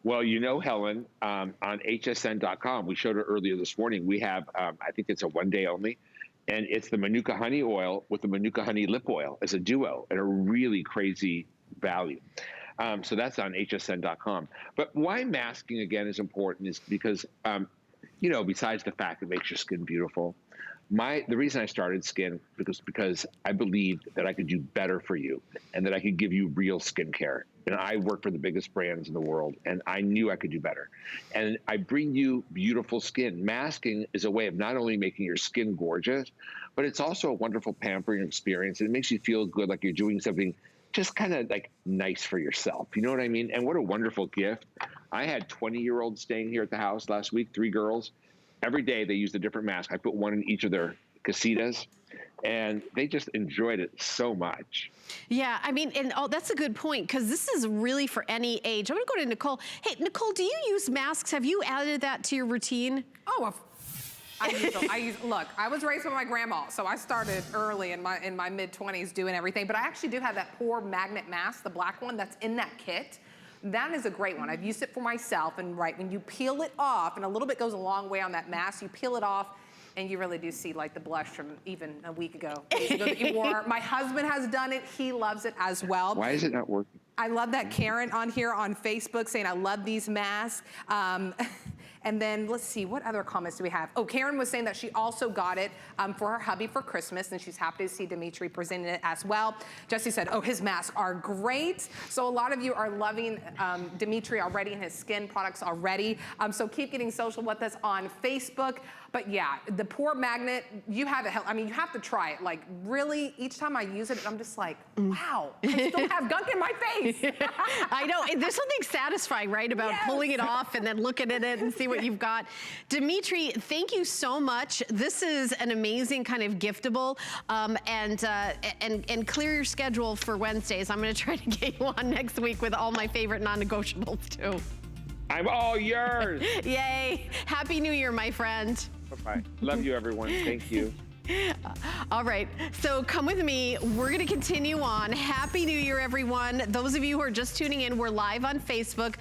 Well, Helen, on hsn.com, we showed it earlier this morning. We have, I think it's a 1 day only, and it's the Manuka honey oil with the Manuka honey lip oil as a duo at a really crazy value. So that's on hsn.com. But why masking, again, is important is because, besides the fact it makes your skin beautiful, the reason I started skin because I believed that I could do better for you and that I could give you real skincare. And I work for the biggest brands in the world, and I knew I could do better. And I bring you beautiful skin. Masking is a way of not only making your skin gorgeous, but it's also a wonderful pampering experience. It makes you feel good, like you're doing something just kind of like nice for yourself. You know what I mean? And what a wonderful gift. I had 20-year-olds staying here at the house last week, 3 girls. Every day they used a different mask. I put one in each of their casitas, and they just enjoyed it so much. Yeah, I mean, and that's a good point, because this is really for any age. I'm gonna go to Nicole. Hey, Nicole, do you use masks? Have you added that to your routine? Oh, look, I was raised with my grandma, so I started early in my mid-20s doing everything, but I actually do have that pore magnet mask, the black one that's in that kit. That is a great one. I've used it for myself, and right, when you peel it off, and a little bit goes a long way on that mask, you peel it off, and you really do see like the blush from even a week ago, days ago that you wore. My husband has done it. He loves it as well. Why is it not working? I love that Karen on here on Facebook saying, I love these masks. And then let's see, what other comments do we have? Oh, Karen was saying that she also got it for her hubby for Christmas, and she's happy to see Dimitri presenting it as well. Jesse said, oh, his masks are great. So a lot of you are loving Dimitri already and his skin products already. So keep getting social with us on Facebook. But yeah, the pore magnet, you have it. I mean, you have to try it. Like really, each time I use it, I'm just like, wow, I still have gunk in my face. I know, there's something satisfying, right, about pulling it off and then looking at it and see what you've got. Dimitri, thank you so much. This is an amazing kind of giftable, and clear your schedule for Wednesdays. I'm gonna try to get you on next week with all my favorite non-negotiables too. I'm all yours. Yay. Happy New Year, my friend. Bye-bye. Love you, everyone. Thank you. All right, so come with me. We're gonna continue on. Happy New Year, everyone. Those of you who are just tuning in, we're live on Facebook.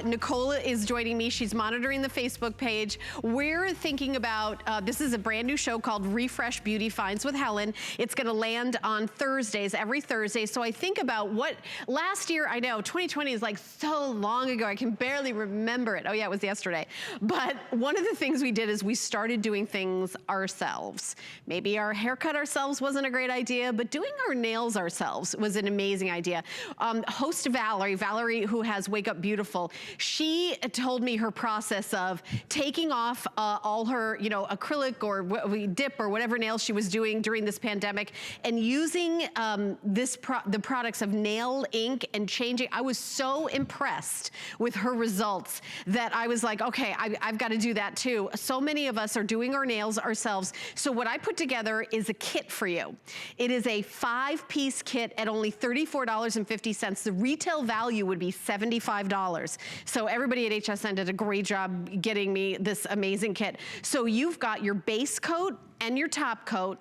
Nicole is joining me. She's monitoring the Facebook page. We're thinking about, this is a brand new show called Refresh Beauty Finds with Helen. It's gonna land on Thursdays, every Thursday. So I think about what, last year, I know, 2020 is like so long ago, I can barely remember it. Oh yeah, it was yesterday. But one of the things we did is we started doing things ourselves. Maybe our haircut ourselves wasn't a great idea, but doing our nails ourselves was an amazing idea. Host Valerie, who has Wake Up Beautiful, she told me her process of taking off all her, acrylic or dip or whatever nails she was doing during this pandemic, and using the products of nail ink and changing. I was so impressed with her results that I was like, okay, I've got to do that too. So many of us are doing our nails ourselves. So what I put together is a kit for you. It is a 5-piece kit at only $34.50. The retail value would be $75. So everybody at HSN did a great job getting me this amazing kit. So you've got your base coat and your top coat,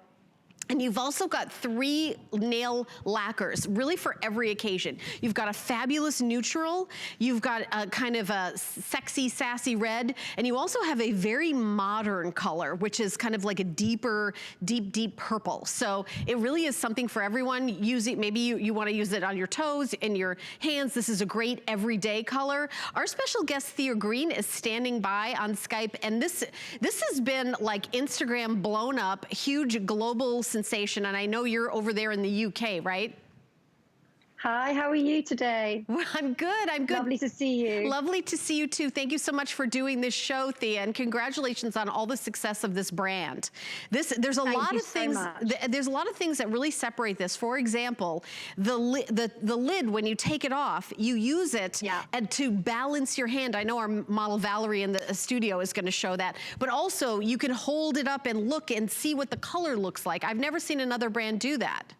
and you've also got 3 nail lacquers, really for every occasion. You've got a fabulous neutral, you've got a kind of a sexy, sassy red, and you also have a very modern color, which is kind of like a deeper, deep purple. So it really is something for everyone. Maybe you wanna use it on your toes, in your hands. This is a great everyday color. Our special guest, Thea Green, is standing by on Skype, and this has been like Instagram blown up, huge global sensation, and I know you're over there in the UK, right? Hi, how are you today? Well, I'm good. Lovely to see you. Lovely to see you too. Thank you so much for doing this show, Thea, and congratulations on all the success of this brand. There's a lot of things. There's a lot of things that really separate this. For example, the lid, when you take it off, you use it and to balance your hand. I know our model Valerie in the studio is going to show that, but also you can hold it up and look and see what the color looks like. I've never seen another brand do that.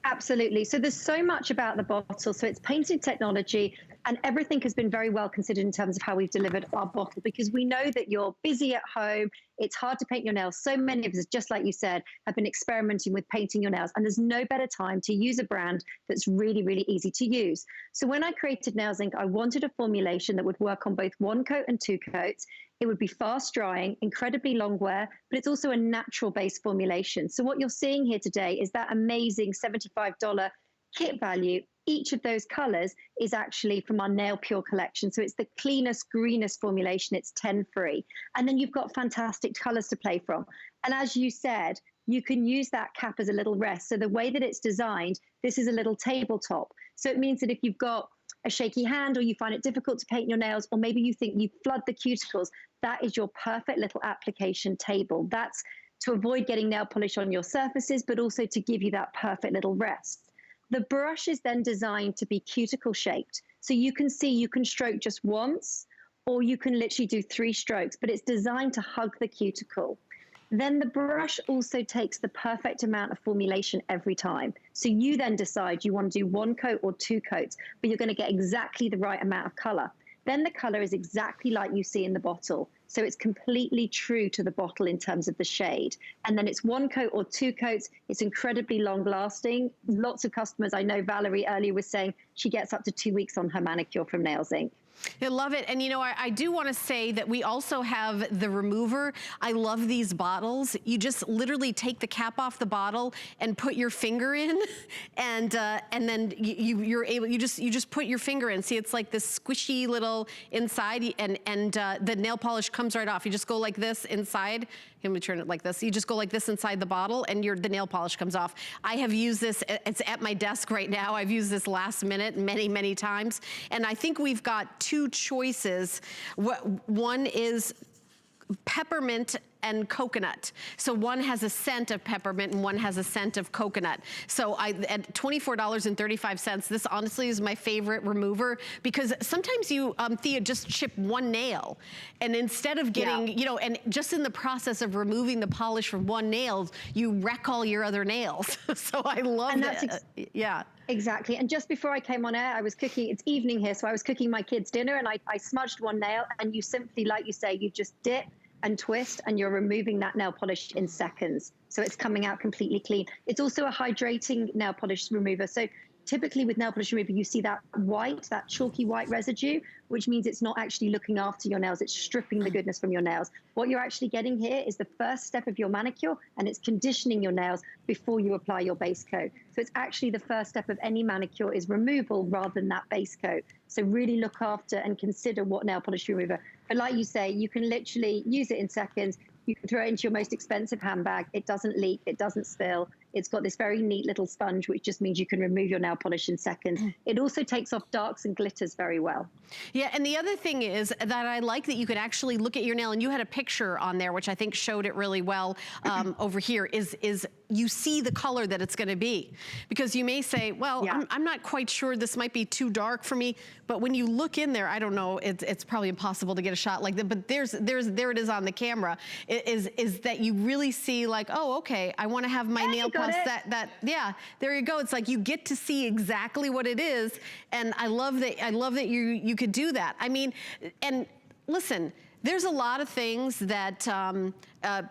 Absolutely. So there's so much about the bottle. So it's painted technology, and everything has been very well considered in terms of how we've delivered our bottle, because we know that you're busy at home. It's hard to paint your nails. So many of us, just like you said, have been experimenting with painting your nails, and there's no better time to use a brand that's really, really easy to use. So when I created Nails Inc., I wanted a formulation that would work on both 1 coat and 2 coats. It would be fast drying, incredibly long wear, but it's also a natural base formulation. So what you're seeing here today is that amazing $75 kit value. Each of those colors is actually from our Nail Pure collection. So it's the cleanest, greenest formulation. It's 10 free. And then you've got fantastic colors to play from. And as you said, you can use that cap as a little rest. So the way that it's designed, this is a little tabletop. So it means that if you've got a shaky hand, or you find it difficult to paint your nails, or maybe you think you flood the cuticles, that is your perfect little application table. That's to avoid getting nail polish on your surfaces, but also to give you that perfect little rest. The brush is then designed to be cuticle shaped. So you can see you can stroke just once, or you can literally do 3 strokes, but it's designed to hug the cuticle. Then the brush also takes the perfect amount of formulation every time. So you then decide you want to do 1 coat or 2 coats, but you're going to get exactly the right amount of color. then the color is exactly like you see in the bottle. So it's completely true to the bottle in terms of the shade. And then it's 1 coat or 2 coats. It's incredibly long lasting. Lots of customers, I know Valerie earlier was saying she gets up to 2 weeks on her manicure from Nails Inc. I love it. And you know, I do want to say that we also have the remover. I love these bottles. You just literally take the cap off the bottle and put your finger in, and then you're able. You just put your finger in. See, it's like this squishy little inside, and the nail polish comes right off. You just go like this inside. Let me turn it like this. You just go like this inside the bottle, and the nail polish comes off. I have used this. It's at my desk right now. I've used this last minute many times, and I think we've got 2 choices. One is peppermint and coconut. So one has a scent of peppermint and one has a scent of coconut. So at $24.35, this honestly is my favorite remover, because sometimes you, Thea, just chip one nail, and instead of getting, you know, and just in the process of removing the polish from one nail, you wreck all your other nails. So I love that. Yeah. Exactly. And just before I came on air, I was cooking, it's evening here, so I was cooking my kids' dinner, and I smudged one nail, and you simply, like you say, you just dip and twist, and you're removing that nail polish in seconds. So it's coming out completely clean. It's also a hydrating nail polish remover. So typically with nail polish remover, you see that white, that chalky white residue, which means it's not actually looking after your nails. It's stripping the goodness from your nails. What you're actually getting here is the first step of your manicure, and it's conditioning your nails before you apply your base coat. So it's actually the first step of any manicure is removal rather than that base coat. So really look after and consider what nail polish remover. But like you say, you can literally use it in seconds. You can throw it into your most expensive handbag. It doesn't leak, it doesn't spill. It's got this very neat little sponge, which just means you can remove your nail polish in seconds. It also takes off darks and glitters very well. Yeah, and the other thing is that I like that you can actually look at your nail, and you had a picture on there, which I think showed it really well over here, is you see the color that it's gonna be. Because you may say, well, I'm not quite sure, this might be too dark for me, but when you look in there, I don't know, it's probably impossible to get a shot like that, but there it is on the camera, is that you really see like, oh, okay, I wanna have my nail polish yeah, there you go. It's like you get to see exactly what it is, and I love that you could do that. I mean, and listen, there's a lot of things that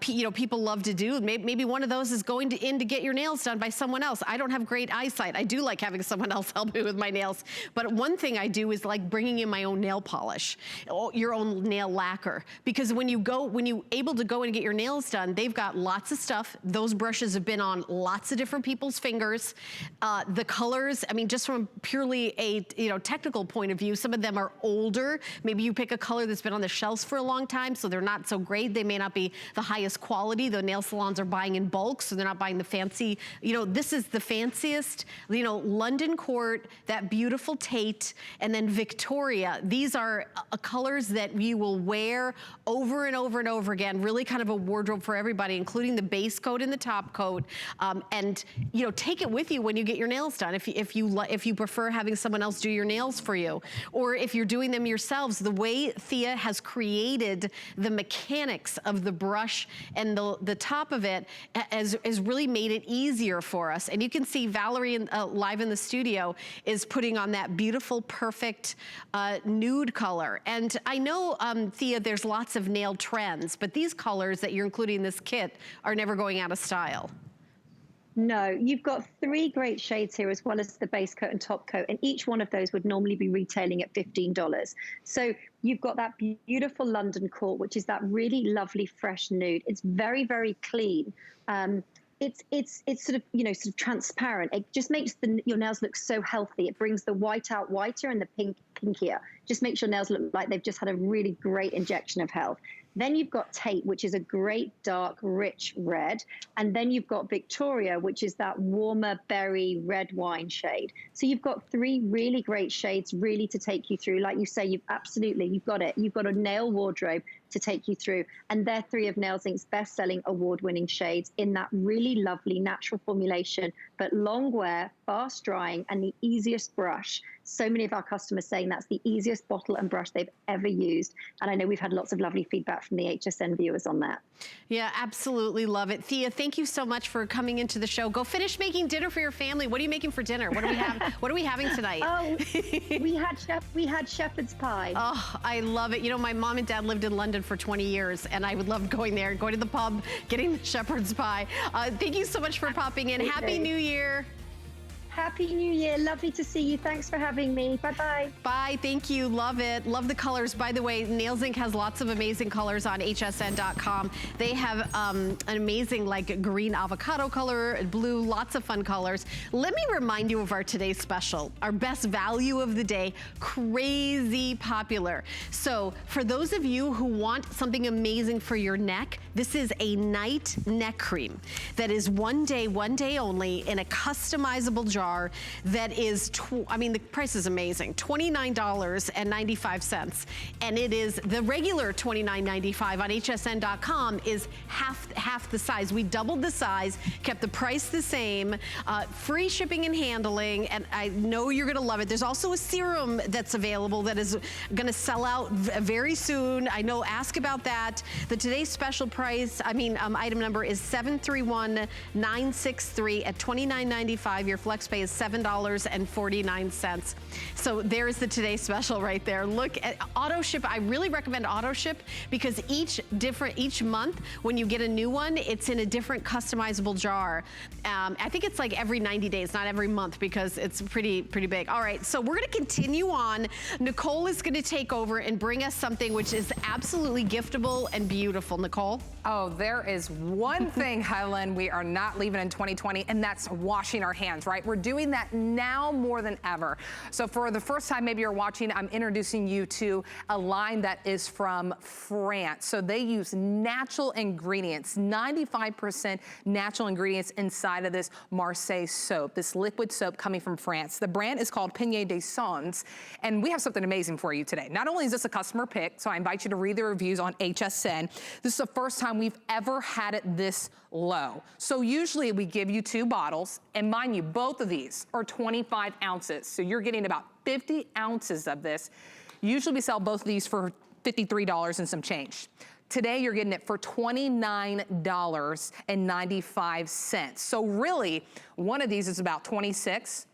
you know, people love to do. Maybe one of those is going in to get your nails done by someone else. I don't have great eyesight. I do like having someone else help me with my nails. But one thing I do is like bringing in my own nail polish, your own nail lacquer. Because when you able to go and get your nails done, they've got lots of stuff. Those brushes have been on lots of different people's fingers. The colors, I mean, just from purely a technical point of view, some of them are older. Maybe you pick a color that's been on the shelves for a long time, so they're not so great. They may not be the highest quality. The nail salons are buying in bulk, so they're not buying the fancy, this is the fanciest, London Court, that beautiful Tate, and then Victoria. These are colors that you will wear over and over and over again, really kind of a wardrobe for everybody, including the base coat and the top coat. And take it with you when you get your nails done. If you prefer having someone else do your nails for you, or if you're doing them yourselves, the way Thea has created the mechanics of the brush and the top of it has really made it easier for us. And you can see Valerie live in the studio is putting on that beautiful, perfect nude color. And I know, Thea, there's lots of nail trends, but these colors that you're including in this kit are never going out of style. No, you've got 3 great shades here, as well as the base coat and top coat, and each one of those would normally be retailing at $15. So you've got that beautiful London Court, which is that really lovely fresh nude. It's very, very clean. It's sort of transparent. It just makes your nails look so healthy. It brings the white out whiter and the pink pinkier. Just makes your nails look like they've just had a really great injection of health. Then you've got Tate, which is a great dark, rich red. And then you've got Victoria, which is that warmer berry red wine shade. So you've got 3 really great shades really to take you through. Like you say, you've got it. You've got a nail wardrobe to take you through. And they're 3 of Nails Inc.'s best-selling award-winning shades in that really lovely natural formulation, but long wear, fast drying, and the easiest brush. So many of our customers saying that's the easiest bottle and brush they've ever used. And I know we've had lots of lovely feedback from the HSN viewers on that. Yeah, absolutely love it. Thea, thank you so much for coming into the show. Go finish making dinner for your family. What are you making for dinner? What do we have? What are we having tonight? Oh, we had shepherd's pie. Oh, I love it. You know, my mom and dad lived in London for 20 years, and I would love going there, going to the pub, getting the shepherd's pie. Thank you so much for popping in. Happy New Year. Happy New Year. Lovely to see you. Thanks for having me. Bye-bye. Bye. Thank you. Love it. Love the colors. By the way, Nails Inc. has lots of amazing colors on hsn.com. They have an amazing like green avocado color, blue, lots of fun colors. Let me remind you of our today's special, our best value of the day, crazy popular. So for those of you who want something amazing for your neck, this is a night neck cream that is one day only in a customizable jar that is, I mean, the price is amazing, $29.95. And it is the regular $29.95 on hsn.com is half the size. We doubled the size, kept the price the same, free shipping and handling, and I know you're gonna love it. There's also a serum that's available that is gonna sell out very soon. I know, ask about that. The today's special price, item number is 731963 at $29.95. Your flex pay is $7.49. So there's the today special right there. Look at auto ship. I really recommend auto ship because each month when you get a new one, it's in a different customizable jar. I think it's like every 90 days, not every month, because it's pretty big. All right, so we're gonna continue on. Nicole is gonna take over and bring us something which is absolutely giftable and beautiful. Nicole? Oh, there is one thing, Helen, we are not leaving in 2020, and that's washing our hands, right? We're doing that now more than ever. So for the first time, maybe you're watching, I'm introducing you to a line that is from France. So they use natural ingredients, 95% natural ingredients inside of this Marseille soap, this liquid soap coming from France. The brand is called Penae des Sons, and we have something amazing for you today. Not only is this a customer pick, so I invite you to read the reviews on HSN. This is the first time we've ever had it this low. So usually we give you 2 bottles, and mind you, both of these are 25 ounces. So you're getting about 50 ounces of this. Usually we sell both of these for $53 and some change. Today you're getting it for $29.95. So really, one of these is about $26.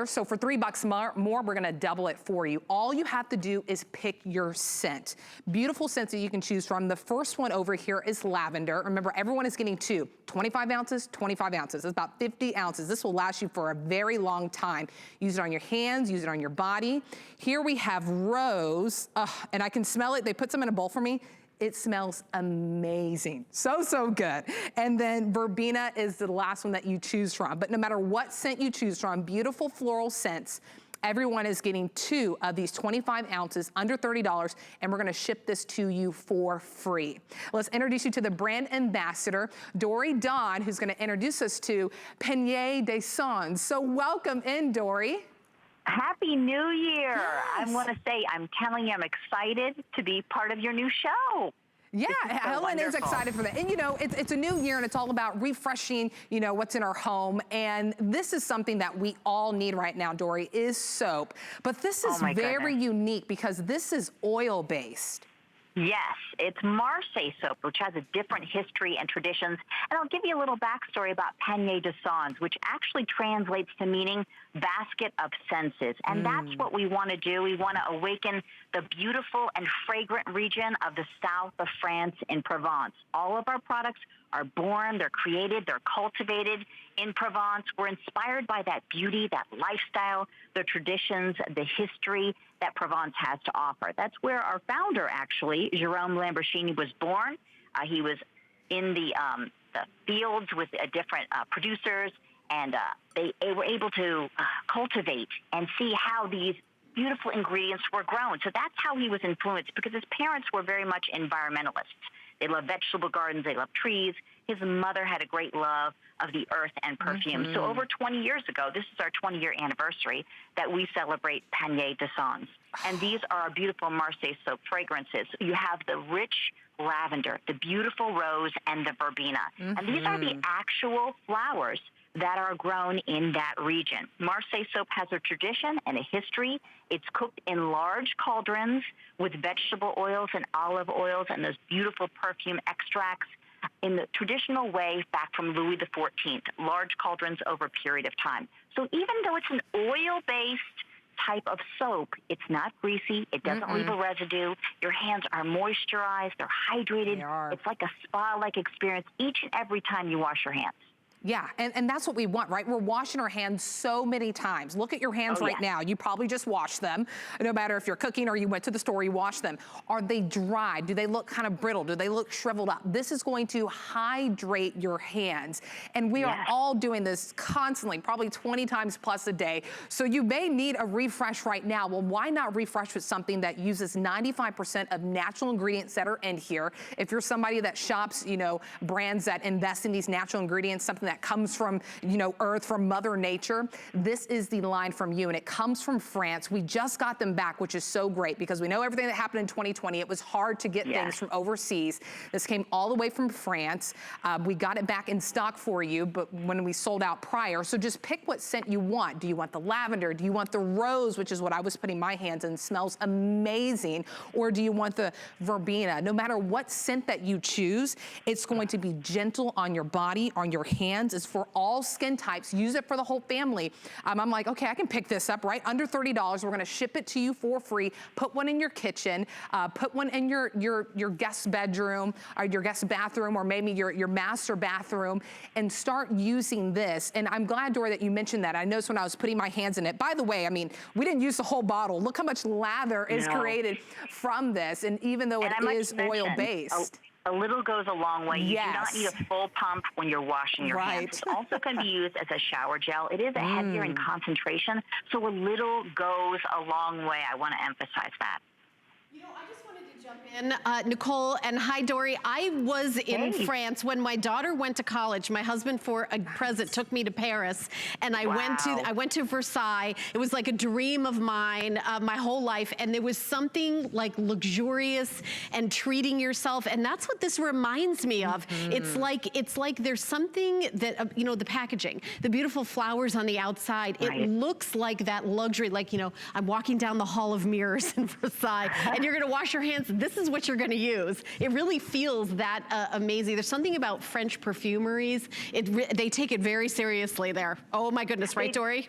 So for $3 more, we're gonna double it for you. All you have to do is pick your scent. Beautiful scents that you can choose from. The first one over here is lavender. Remember, everyone is getting 2, 25 ounces, 25 ounces. It's about 50 ounces. This will last you for a very long time. Use it on your hands, use it on your body. Here we have rose, and I can smell it. They put some in a bowl for me. It smells amazing. So good. And then verbena is the last one that you choose from. But no matter what scent you choose from, beautiful floral scents, everyone is getting 2 of these 25 ounces under $30, and we're gonna ship this to you for free. Let's introduce you to the brand ambassador, Dory Dawn, who's gonna introduce us to Penae des Sons. So welcome in, Dory. Happy New Year. Yes. I want to say, I'm telling you, I'm excited to be part of your new show. Yeah, so Helen is excited for that. And you know, it's a new year and it's all about refreshing, you know, what's in our home. And this is something that we all need right now, Dory, is soap. But this is very unique because this is oil-based. Yes, it's Marseille soap, which has a different history and traditions. And I'll give you a little backstory about Penae des Sons, which actually translates to meaning basket of senses. And that's what we want to do. We want to awaken the beautiful and fragrant region of the south of France in Provence. All of our products are born, they're created, they're cultivated in Provence. We're inspired by that beauty, that lifestyle, the traditions, the history that Provence has to offer. That's where our founder, actually, Jerome Lamborghini, was born. He was in the fields with different producers, and they were able to cultivate and see how these beautiful ingredients were grown. So that's how he was influenced, because his parents were very much environmentalists. They love vegetable gardens. They love trees. His mother had a great love of the earth and perfume. So over 20 years ago, this is our 20-year anniversary, that we celebrate Penae de Sens. And these are our beautiful Marseille soap fragrances. You have the rich lavender, the beautiful rose, and the verbena. And these are the actual flowers that are grown in that region. Marseille soap has a tradition and a history. It's cooked in large cauldrons with vegetable oils and olive oils and those beautiful perfume extracts in the traditional way back from Louis XIV, large cauldrons over a period of time. So even though it's an oil-based type of soap, it's not greasy, it doesn't leave a residue, your hands are moisturized, they're hydrated. They are. It's like a spa-like experience each and every time you wash your hands. Yeah, and that's what we want, right? We're washing our hands so many times. Look at your hands right now. You probably just washed them. No matter if you're cooking or you went to the store, you washed them. Are they dry? Do they look kind of brittle? Do they look shriveled up? This is going to hydrate your hands. And we are all doing this constantly, probably 20 times plus a day. So you may need a refresh right now. Well, why not refresh with something that uses 95% of natural ingredients that are in here? If you're somebody that shops, you know, brands that invest in these natural ingredients, something that comes from, you know, earth, from Mother Nature, this is the line from you, and it comes from France. We just got them back, which is so great because we know everything that happened in 2020. It was hard to get things from overseas. This came all the way from France. We got it back in stock for you, but when we sold out prior, so just pick what scent you want. Do you want the lavender? Do you want the rose, which is what I was putting my hands in, smells amazing, or do you want the verbena? No matter what scent that you choose, it's going to be gentle on your body, on your hands. It's for all skin types. Use it for the whole family. I'm like, okay, I can pick this up, right? Under $30. We're gonna ship it to you for free. Put one in your kitchen. Put one in your guest bedroom or your guest bathroom, or maybe your master bathroom, and start using this. And I'm glad, Dora, that you mentioned that. I noticed when I was putting my hands in it. By the way, I mean, we didn't use the whole bottle. Look how much lather is created from this. And even though it is oil-based. A little goes a long way. You do not need a full pump when you're washing your hands. It also can be used as a shower gel. It is a heavier in concentration, so a little goes a long way. I want to emphasize that. You know, I just wanted to jump in, Nicole, and hi, Dory. I was in France when my daughter went to college. My husband, for a present, took me to Paris, and I went to Versailles. It was like a dream of mine my whole life, and there was something like luxurious and treating yourself, and that's what this reminds me of. It's like there's something that you know, the packaging, the beautiful flowers on the outside. It looks like that luxury, like, you know, I'm walking down the hall of mirrors in Versailles. And you're gonna wash your hands, this is what you're gonna use. It really feels that amazing. There's something about French perfumeries. They take it very seriously there. Oh my goodness, right, Dory?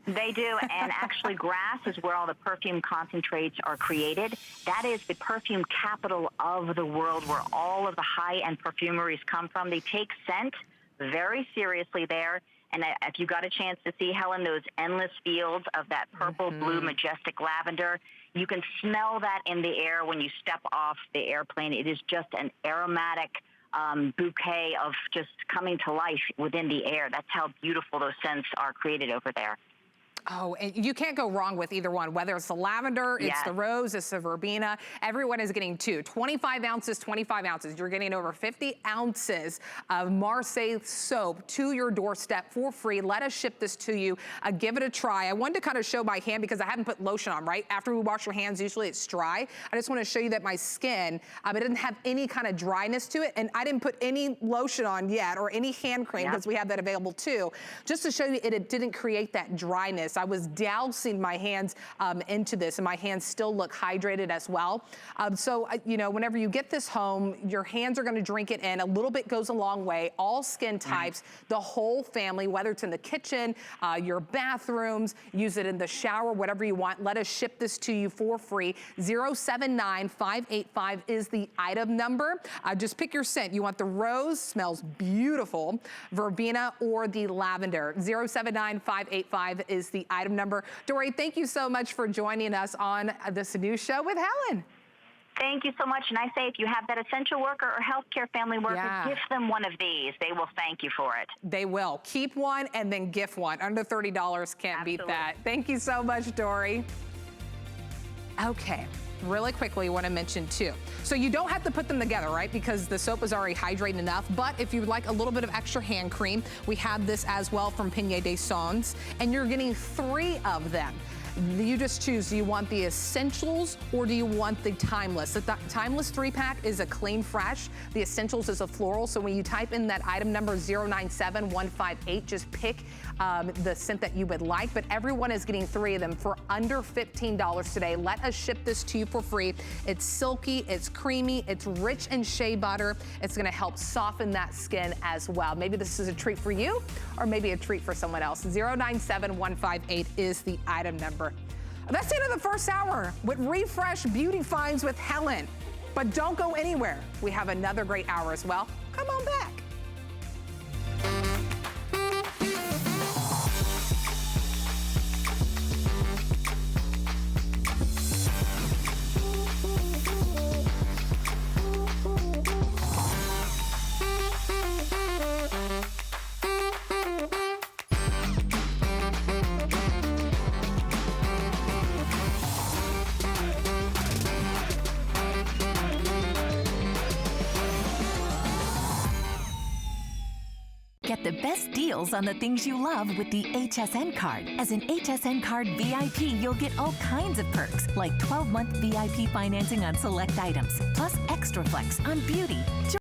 They do, and actually Grasse is where all the perfume concentrates are created. That is the perfume capital of the world, where all of the high-end perfumeries come from. They take scent very seriously there. And if you got a chance to see, Helen, those endless fields of that purple, blue, majestic lavender, you can smell that in the air when you step off the airplane. It is just an aromatic bouquet of just coming to life within the air. That's how beautiful those scents are created over there. Oh, and you can't go wrong with either one, whether it's the lavender, it's the rose, it's the verbena. Everyone is getting 25 ounces, 25 ounces. You're getting over 50 ounces of Marseille soap to your doorstep for free. Let us ship this to you. Give it a try. I wanted to kind of show my hand because I haven't put lotion on, right? After we wash your hands, usually it's dry. I just want to show you that my skin, it doesn't have any kind of dryness to it, and I didn't put any lotion on yet or any hand cream because we have that available too, just to show you it didn't create that dryness. I was dousing my hands into this, and my hands still look hydrated as well. So, you know, whenever you get this home, your hands are going to drink it in. A little bit goes a long way. All skin types, the whole family, whether it's in the kitchen, your bathrooms, use it in the shower, whatever you want. Let us ship this to you for free. 079585 is the item number. Just pick your scent. You want the rose, smells beautiful, verbena, or the lavender. 079585 is the item number. Dory, thank you so much for joining us on this new show with Helen. Thank you so much. And I say, if you have that essential worker or healthcare family worker, gift them one of these. They will thank you for it. They will. Keep one and then gift one. Under $30, can't beat that. Thank you so much, Dory. Okay. really quickly want to mention too. So you don't have to put them together, right? Because the soap is already hydrating enough. But if you would like a little bit of extra hand cream, we have this as well from Penae de Sans, and you're getting 3 of them. You just choose, do you want the Essentials or do you want the Timeless? The Timeless 3-pack is a clean fresh. The Essentials is a floral. So when you type in that item number 097158, just pick the scent that you would like. But everyone is getting 3 of them for under $15 today. Let us ship this to you for free. It's silky, it's creamy, it's rich in shea butter. It's gonna help soften that skin as well. Maybe this is a treat for you or maybe a treat for someone else. 097158 is the item number. That's the end of the first hour with Refresh Beauty Finds with Helen. But don't go anywhere. We have another great hour as well. Come on back. Get the best deals on the things you love with the HSN card. As an HSN card VIP, you'll get all kinds of perks, like 12-month VIP financing on select items, plus extra flex on beauty.